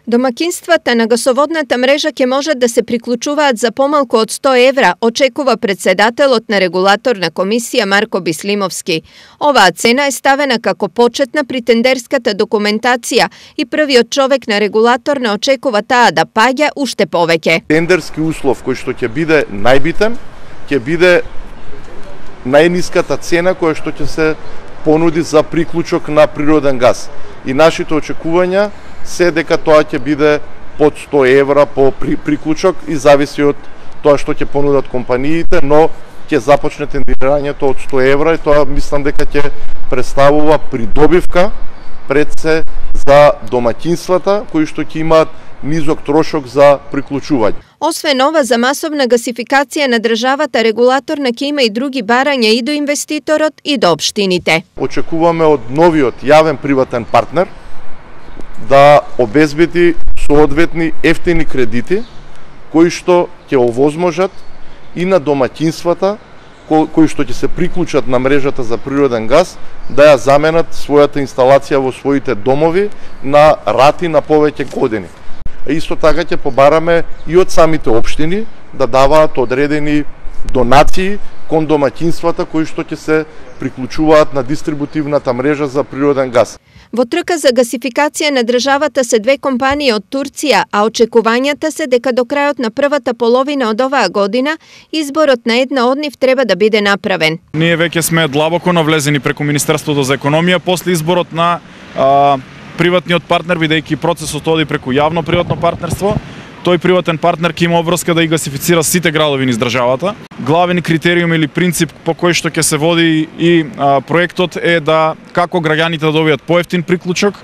Домакинствата на гасоводната мрежа ќе можат да се приклучуваат за помалку од 100 евра, очекува председателот на регулаторна комисија Марко Бислимовски. Оваа цена е ставена како почетна при тендерската документација и првиот човек на регулаторна очекува таа да паѓа уште повеќе. Тендерски услов кој што ќе биде најбитен, ќе биде најниската цена која што ќе се понуди за приклучок на природен газ. И нашите очекувања се дека тоа ќе биде под 100 евра по приклучок и зависи од тоа што ќе понудат компаниите, но ќе започне тендирањето од 100 евра и тоа мислам дека ќе представува придобивка пред се за домаќинствата кои што ќе имаат низок трошок за приклучување. Освен ова, за масовна гасификација на државата, регулаторна ќе има и други барања и до инвеститорот и до општините. Очекуваме од новиот јавен приватен партнер да обезбеди соодветни ефтини кредити кои што ќе овозможат и на домаќинствата кои што ќе се приклучат на мрежата за природен газ да ја заменат својата инсталација во своите домови на рати на повеќе години. Исто така ќе побараме и од самите општини да даваат одредени донации кон домаќинствата кои што ќе се приклучуваат на дистрибутивната мрежа за природен газ. Во трка за гасификација на државата се две компании од Турција, а очекувањата се дека до крајот на првата половина од оваа година изборот на една од нив треба да биде направен. Ние веќе сме длабоко навлезени преку Министерството за економија после изборот на приватниот партнер, бидејќи процесот оди преку јавно-приватно партнерство. Тој приватен партнер ќе има обврска да и гасифицира сите градови низ државата. Главен критериум или принцип по кој што ќе се води и проектот е да како граѓаните да добијат поевтин приклучок.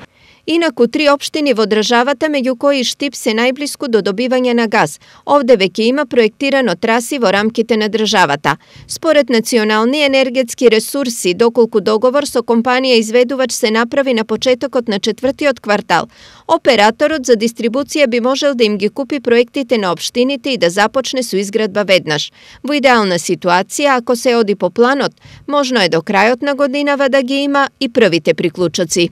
Инаку 3 општини во државата, меѓу кои Штип се најблиску до добивање на газ. Овде веќе има проектирано траси во рамките на државата. Според национални енергетски ресурси, доколку договор со компанија изведувач се направи на почетокот на 4-тиот квартал, операторот за дистрибуција би можел да им ги купи проектите на општините и да започне со изградба веднаш. Во идеална ситуација, ако се оди по планот, можно е до крајот на годинава да ги има и првите приклучоци.